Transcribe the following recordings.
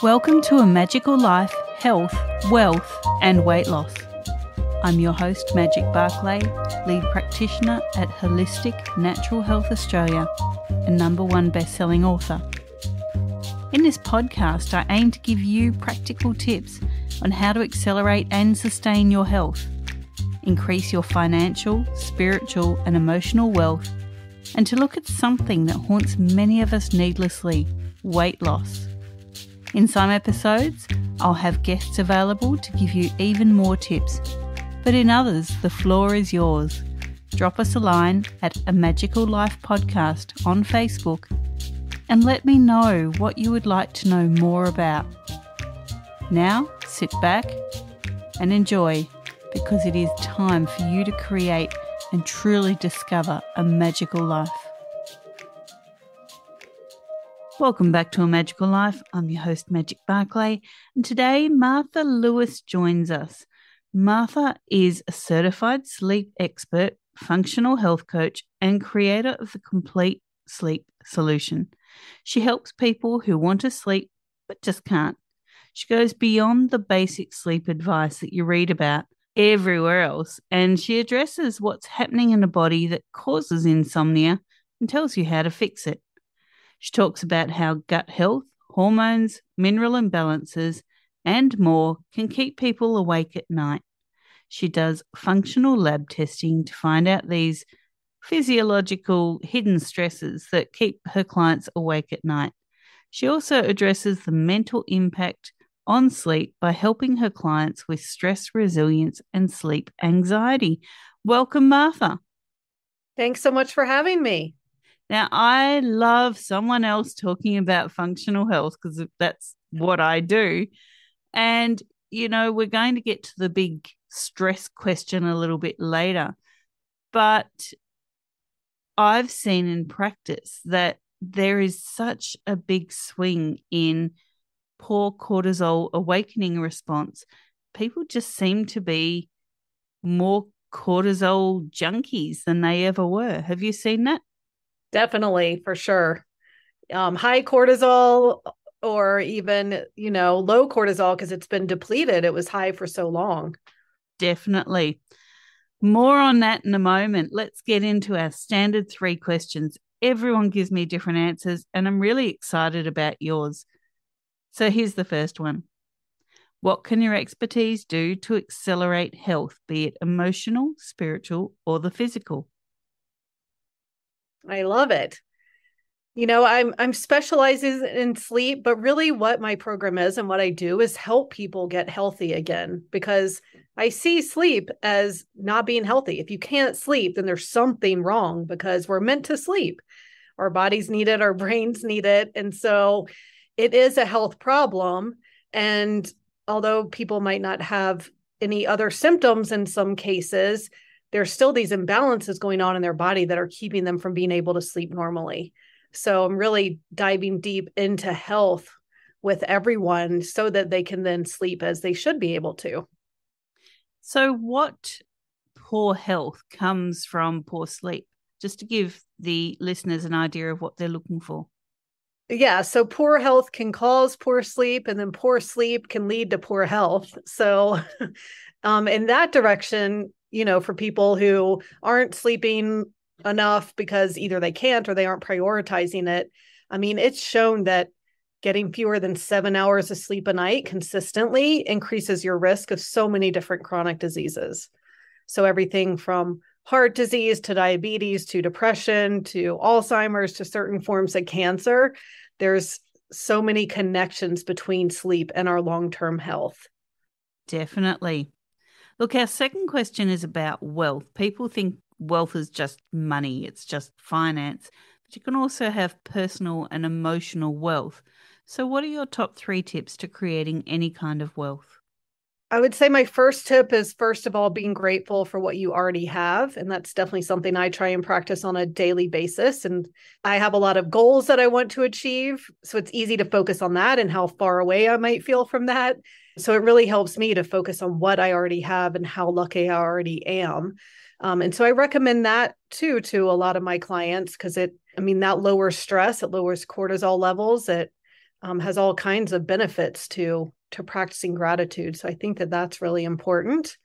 Welcome to A Magical Life, Health, Wealth and Weight Loss. I'm your host, Magic Barclay, lead practitioner at Holistic Natural Health Australia and #1 best-selling author. In this podcast, I aim to give you practical tips on how to accelerate and sustain your health, increase your financial, spiritual and emotional wealth, and to look at something that haunts many of us needlessly, weight loss. In some episodes, I'll have guests available to give you even more tips, but in others, the floor is yours. Drop us a line at A Magical Life Podcast on Facebook and let me know what you would like to know more about. Now, sit back and enjoy, because it is time for you to create and truly discover a magical life. Welcome back to A Magical Life. I'm your host, Magic Barclay, and today Martha Lewis joins us. Martha is a certified sleep expert, functional health coach, and creator of the Complete Sleep Solution. She helps people who want to sleep but just can't. She goes beyond the basic sleep advice that you read about everywhere else, and she addresses what's happening in the body that causes insomnia and tells you how to fix it. She talks about how gut health, hormones, mineral imbalances, and more can keep people awake at night. She does functional lab testing to find out these physiological hidden stresses that keep her clients awake at night. She also addresses the mental impact on sleep by helping her clients with stress resilience and sleep anxiety. Welcome, Martha. Thanks so much for having me. Now, I love someone else talking about functional health because that's what I do. And, you know, we're going to get to the big stress question a little bit later. But I've seen in practice that there is such a big swing in poor cortisol awakening response. People just seem to be more cortisol junkies than they ever were. Have you seen that? Definitely, for sure. High cortisol or even, low cortisol because it's been depleted. It was high for so long. Definitely. More on that in a moment. Let's get into our standard 3 questions. Everyone gives me different answers, and I'm really excited about yours. So here's the first one. What can your expertise do to accelerate health, be it emotional, spiritual, or the physical? I love it. I'm specializing in sleep, but really what my program is and what I do is help people get healthy again, because I see sleep as not being healthy. If you can't sleep, then there's something wrong, because we're meant to sleep. Our bodies need it, our brains need it. And so it is a health problem. And although people might not have any other symptoms in some cases, there's still these imbalances going on in their body that are keeping them from being able to sleep normally. So I'm really diving deep into health with everyone so that they can then sleep as they should be able to. So what poor health comes from poor sleep? Just to give the listeners an idea of what they're looking for. Yeah, so poor health can cause poor sleep, and then poor sleep can lead to poor health. So in that direction, for people who aren't sleeping enough because either they can't or they aren't prioritizing it, I mean, it's shown that getting fewer than 7 hours of sleep a night consistently increases your risk of so many different chronic diseases. So everything from heart disease to diabetes to depression to Alzheimer's to certain forms of cancer, there's so many connections between sleep and our long-term health. Definitely. Look, our second question is about wealth. People think wealth is just money, it's just finance, but you can also have personal and emotional wealth. So what are your top 3 tips to creating any kind of wealth? I would say my first tip is, first of all, being grateful for what you already have. And that's definitely something I try and practice on a daily basis. And I have a lot of goals that I want to achieve. So it's easy to focus on that and how far away I might feel from that. So it really helps me to focus on what I already have and how lucky I already am. And so I recommend that too to a lot of my clients, because that lowers stress, it lowers cortisol levels, it has all kinds of benefits to practicing gratitude. So I think that that's really important.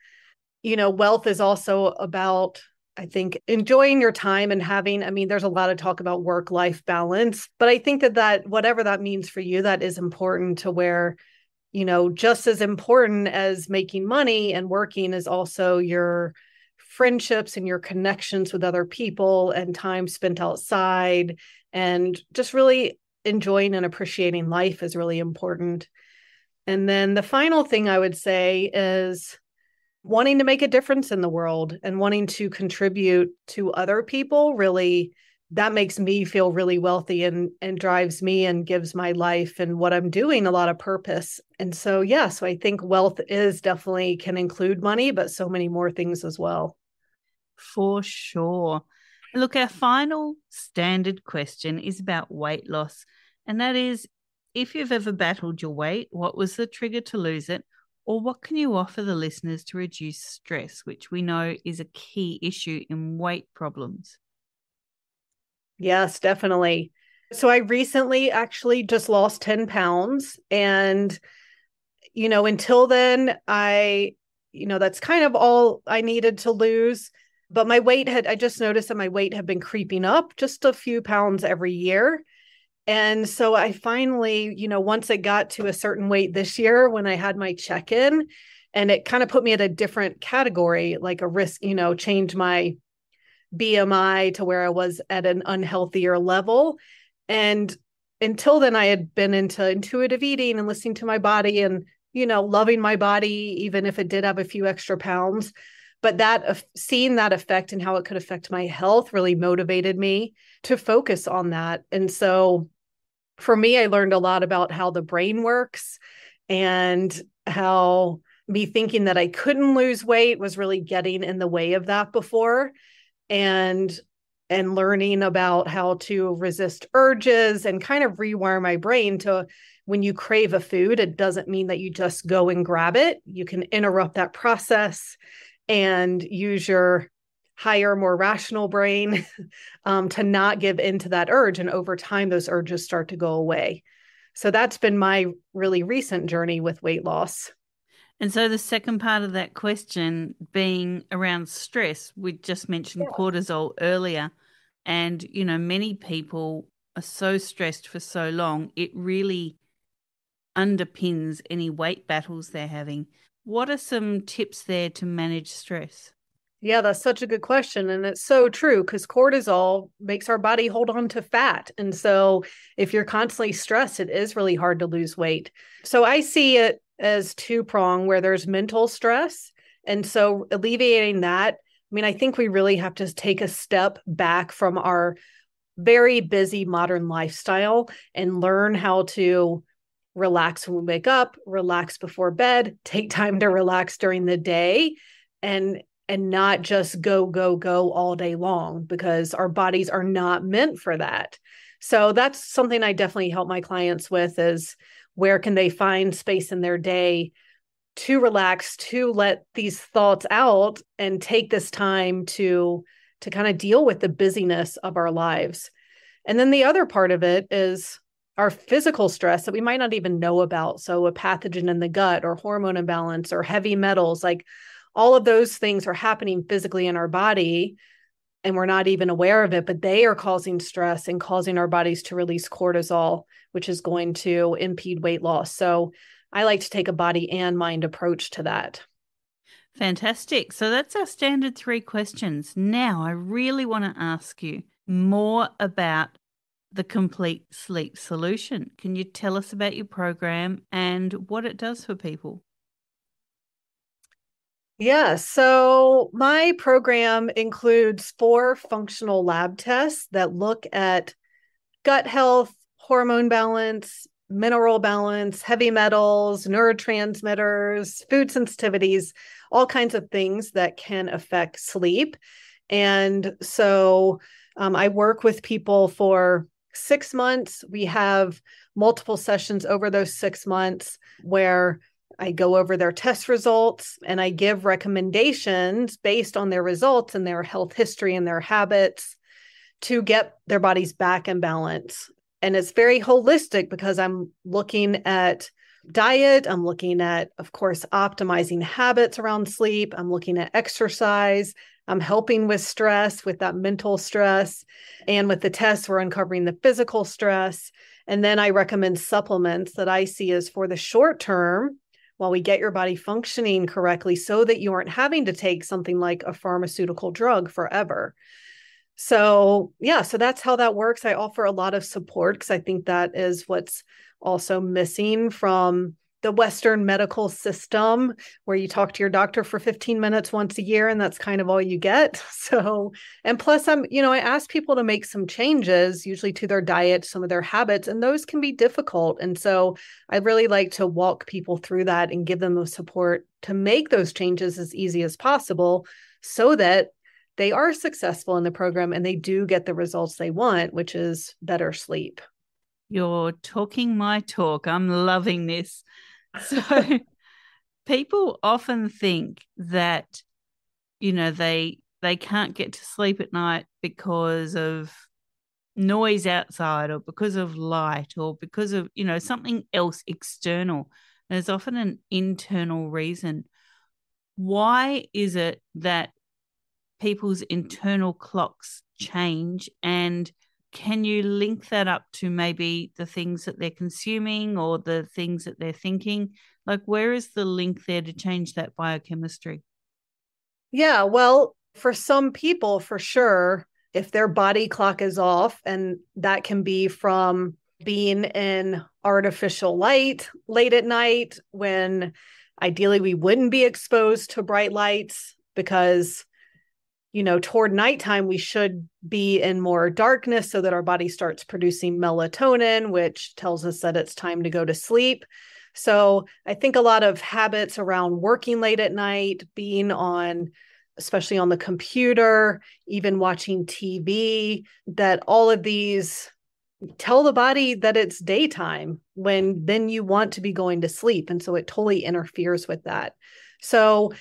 Wealth is also about, I think, enjoying your time and having, there's a lot of talk about work-life balance, but I think that whatever that means for you, that is important to where, just as important as making money and working is also your friendships and your connections with other people and time spent outside, and just really enjoying and appreciating life is really important. And then the final thing I would say is wanting to make a difference in the world and wanting to contribute to other people. Really, that makes me feel really wealthy and drives me and gives my life and what I'm doing a lot of purpose. And so, so I think wealth is definitely can include money, but so many more things as well. For sure. Look, our final standard question is about weight loss. And that is, if you've ever battled your weight, what was the trigger to lose it? Or what can you offer the listeners to reduce stress, which we know is a key issue in weight problems? Yes, definitely. So I recently actually just lost 10 pounds. And, until then, that's kind of all I needed to lose. But I just noticed that my weight had been creeping up just a few pounds every year. And so I finally, once it got to a certain weight this year when I had my check-in, and it kind of put me at a different category, like a risk, change my BMI to where I was at an unhealthier level. And until then, I had been into intuitive eating and listening to my body and, loving my body, even if it did have a few extra pounds. But seeing that effect and how it could affect my health really motivated me to focus on that. And so for me, I learned a lot about how the brain works and how me thinking that I couldn't lose weight was really getting in the way of that before. And learning about how to resist urges and kind of rewire my brain to when you crave a food, it doesn't mean that you just go and grab it. You can interrupt that process and use your higher, more rational brain to not give into that urge. And over time, those urges start to go away. So that's been my really recent journey with weight loss. And so the second part of that question being around stress, we just mentioned cortisol earlier. And, many people are so stressed for so long, it really underpins any weight battles they're having. What are some tips there to manage stress? Yeah, that's such a good question. And it's so true because cortisol makes our body hold on to fat. And so if you're constantly stressed, it is really hard to lose weight. So I see it as two-pronged where there's mental stress. And so alleviating that, I think we really have to take a step back from our very busy modern lifestyle and learn how to relax when we wake up, relax before bed, take time to relax during the day, and not just go all day long because our bodies are not meant for that. So that's something I definitely help my clients with is where can they find space in their day to relax, to let these thoughts out and take this time to kind of deal with the busyness of our lives. And then the other part of it is our physical stress that we might not even know about. So a pathogen in the gut or hormone imbalance or heavy metals, like all of those things are happening physically in our body and we're not even aware of it, but they are causing stress and causing our bodies to release cortisol, which is going to impede weight loss. So I like to take a body and mind approach to that. Fantastic. So that's our standard 3 questions. Now I really want to ask you more about the complete sleep solution. Can you tell us about your program and what it does for people? Yeah, so my program includes 4 functional lab tests that look at gut health, hormone balance, mineral balance, heavy metals, neurotransmitters, food sensitivities, all kinds of things that can affect sleep. And so I work with people for 6 months. We have multiple sessions over those 6 months where I go over their test results and I give recommendations based on their results and their health history and their habits to get their bodies back in balance. And it's very holistic because I'm looking at diet. I'm looking at, of course, optimizing habits around sleep. I'm looking at exercise. I'm helping with stress, with that mental stress. And with the tests, we're uncovering the physical stress. And then I recommend supplements that I see as for the short term while we get your body functioning correctly so that you aren't having to take something like a pharmaceutical drug forever. So, yeah, so that's how that works. I offer a lot of support because I think that is what's also missing from the Western medical system, where you talk to your doctor for 15 minutes once a year, and that's kind of all you get. So, and plus I ask people to make some changes, usually to their diet, some of their habits, and those can be difficult. And so I really like to walk people through that and give them the support to make those changes as easy as possible so that they are successful in the program and they do get the results they want, which is better sleep. You're talking my talk. I'm loving this. So people often think that, they can't get to sleep at night because of noise outside or because of light or because of, something else external. There's often an internal reason. Why is it that people's internal clocks change, and can you link that up to maybe the things that they're consuming or the things that they're thinking? Like, where is the link there to change that biochemistry? Yeah, well, for some people, for sure, if their body clock is off, and that can be from being in artificial light late at night when ideally we wouldn't be exposed to bright lights because toward nighttime, we should be in more darkness so that our body starts producing melatonin, which tells us that it's time to go to sleep. So I think a lot of habits around working late at night, being on, especially on the computer, even watching TV, that all of these tell the body that it's daytime when then you want to be going to sleep. And so it totally interferes with that. So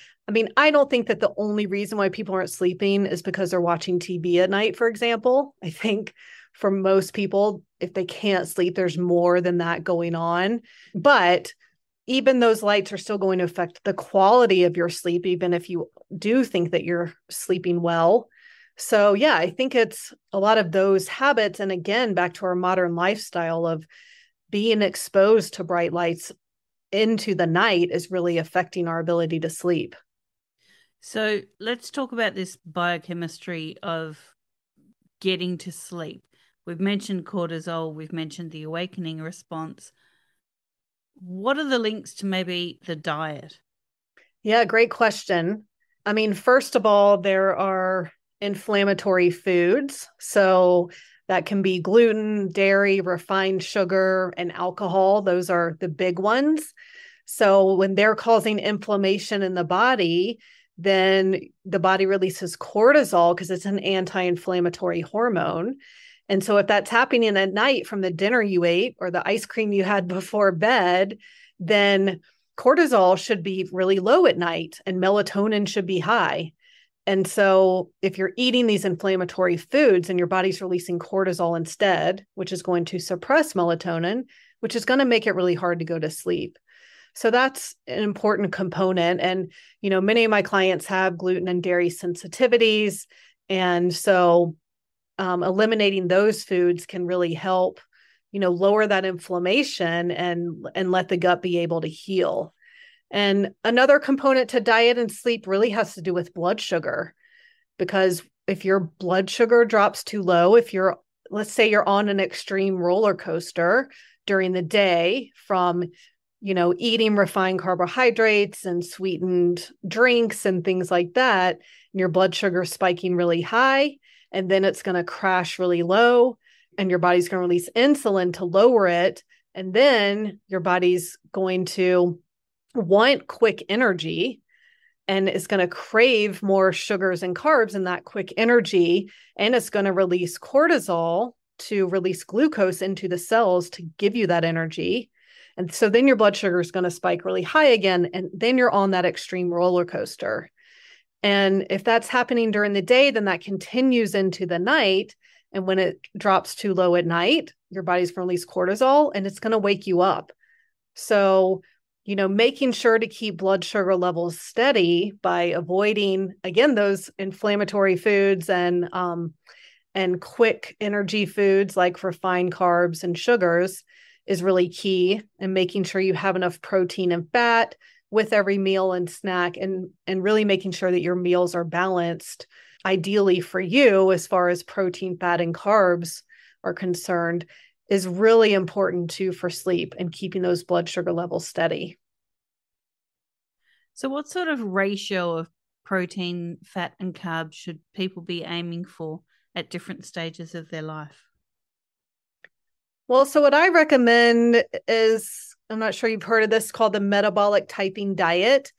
I don't think that the only reason why people aren't sleeping is because they're watching TV at night, for example. I think for most people, if they can't sleep, there's more than that going on. But even those lights are still going to affect the quality of your sleep, even if you do think that you're sleeping well. So, yeah, I think it's a lot of those habits. And again, back to our modern lifestyle of being exposed to bright lights into the night is really affecting our ability to sleep. So let's talk about this biochemistry of getting to sleep. We've mentioned cortisol, we've mentioned the awakening response. What are the links to maybe the diet? Yeah, great question. First of all, there are inflammatory foods. So that can be gluten, dairy, refined sugar, and alcohol. Those are the big ones. So when they're causing inflammation in the body, then the body releases cortisol because it's an anti-inflammatory hormone. And so if that's happening at night from the dinner you ate or the ice cream you had before bed, then cortisol should be really low at night and melatonin should be high. And so if you're eating these inflammatory foods and your body's releasing cortisol instead, which is going to suppress melatonin, which is going to make it really hard to go to sleep. So that's an important component. And, many of my clients have gluten and dairy sensitivities. And so eliminating those foods can really help, lower that inflammation and let the gut be able to heal. And another component to diet and sleep really has to do with blood sugar, because if your blood sugar drops too low, let's say you're on an extreme roller coaster during the day from eating refined carbohydrates and sweetened drinks and things like that, and your blood sugar spiking really high, and then it's going to crash really low, and your body's going to release insulin to lower it. And then your body's going to want quick energy and it's going to crave more sugars and carbs and that quick energy. And it's going to release cortisol to release glucose into the cells to give you that energy. And so then your blood sugar is going to spike really high again. And then you're on that extreme roller coaster. And if that's happening during the day, then that continues into the night. And when it drops too low at night, your body's going to release cortisol and it's going to wake you up. So, making sure to keep blood sugar levels steady by avoiding, again, those inflammatory foods and quick energy foods like refined carbs and sugars is really key. And making sure you have enough protein and fat with every meal and snack, and really making sure that your meals are balanced, ideally for you as far as protein, fat, and carbs are concerned, is really important too for sleep and keeping those blood sugar levels steady. So what sort of ratio of protein, fat, and carbs should people be aiming for at different stages of their life? Well, so what I recommend is, I'm not sure you've heard of this, called the metabolic typing diet.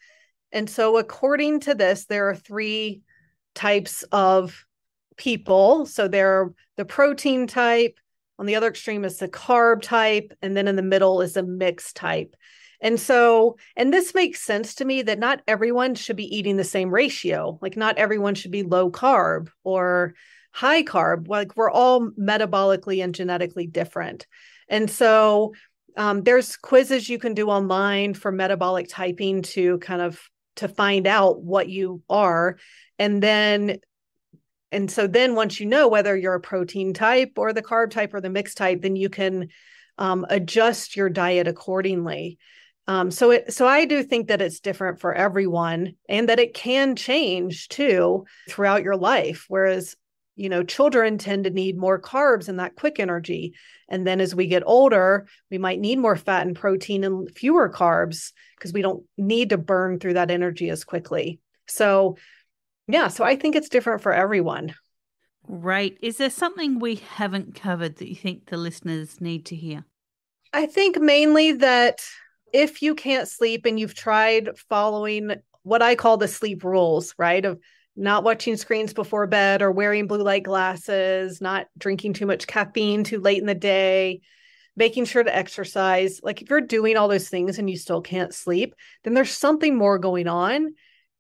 And so according to this, there are 3 types of people. So they're the protein type, on the other extreme is the carb type, and then in the middle is a mixed type. And this makes sense to me that not everyone should be eating the same ratio. Like not everyone should be low carb or high carb. Like we're all metabolically and genetically different. And so there's quizzes you can do online for metabolic typing to find out what you are. And so then once you know whether you're a protein type or the carb type or the mixed type, then you can adjust your diet accordingly. So I do think that it's different for everyone and that it can change too throughout your life. Whereas, children tend to need more carbs and that quick energy. And then as we get older, we might need more fat and protein and fewer carbs because we don't need to burn through that energy as quickly. So I think it's different for everyone. Right. Is there something we haven't covered that you think the listeners need to hear? I think mainly that if you can't sleep and you've tried following what I call the sleep rules, right? Of not watching screens before bed or wearing blue light glasses, not drinking too much caffeine too late in the day, making sure to exercise. Like if you're doing all those things and you still can't sleep, then there's something more going on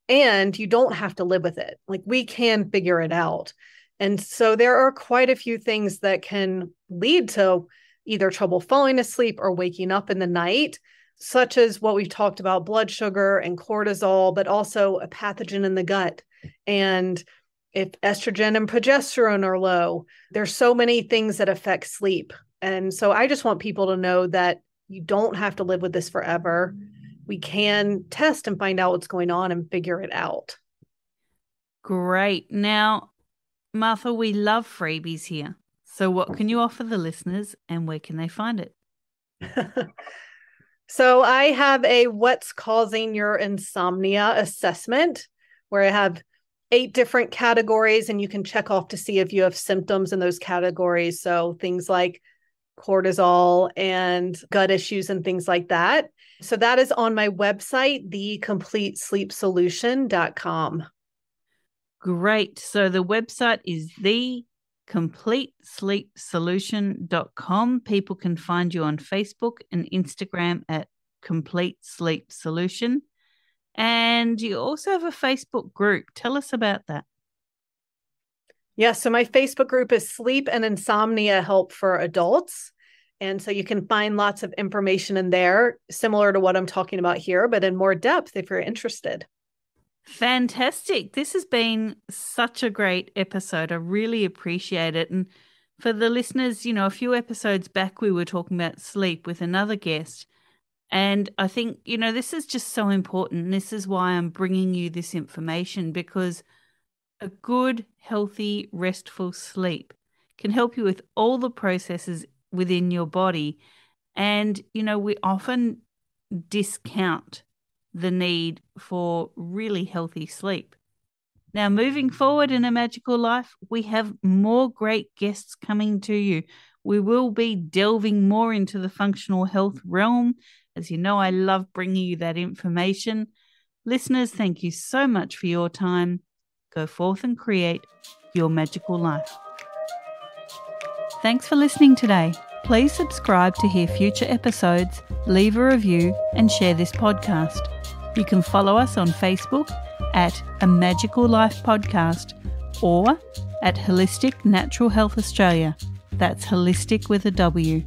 and you don't have to live with it. Like we can figure it out. And so there are quite a few things that can lead to either trouble falling asleep or waking up in the night, such as what we've talked about, blood sugar and cortisol, but also a pathogen in the gut. And if estrogen and progesterone are low, there's so many things that affect sleep. And so I just want people to know that you don't have to live with this forever. We can test and find out what's going on and figure it out. Great. Now, Martha, we love freebies here. So what can you offer the listeners and where can they find it? So I have a What's Causing Your Insomnia assessment where I have 8 different categories and you can check off to see if you have symptoms in those categories. So things like cortisol and gut issues and things like that. So that is on my website, thecompletesleepsolution.com. Great. So the website is thecompletesleepsolution.com. People can find you on Facebook and Instagram at Complete Sleep Solution. And you also have a Facebook group. Tell us about that. Yes. So my Facebook group is Sleep and Insomnia Help for Adults. And so you can find lots of information in there, similar to what I'm talking about here, but in more depth if you're interested. Fantastic. This has been such a great episode. I really appreciate it. And for the listeners, a few episodes back, we were talking about sleep with another guest. And I think, this is just so important. This is why I'm bringing you this information, because a good, healthy, restful sleep can help you with all the processes within your body. And, we often discount the need for really healthy sleep. Now, moving forward in A Magical Life, we have more great guests coming to you. We will be delving more into the functional health realm. As you know, I love bringing you that information. Listeners, thank you so much for your time. Go forth and create your magical life. Thanks for listening today. Please subscribe to hear future episodes, leave a review, and share this podcast. You can follow us on Facebook at A Magical Life Podcast, or at Holistic Natural Health Australia. That's holistic with a W.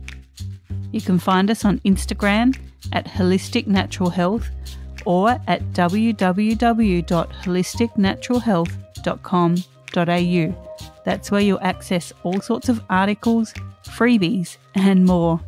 You can find us on Instagram at Holistic Natural Health or at www.holisticnaturalhealth.com.au. That's where you'll access all sorts of articles, freebies, and more.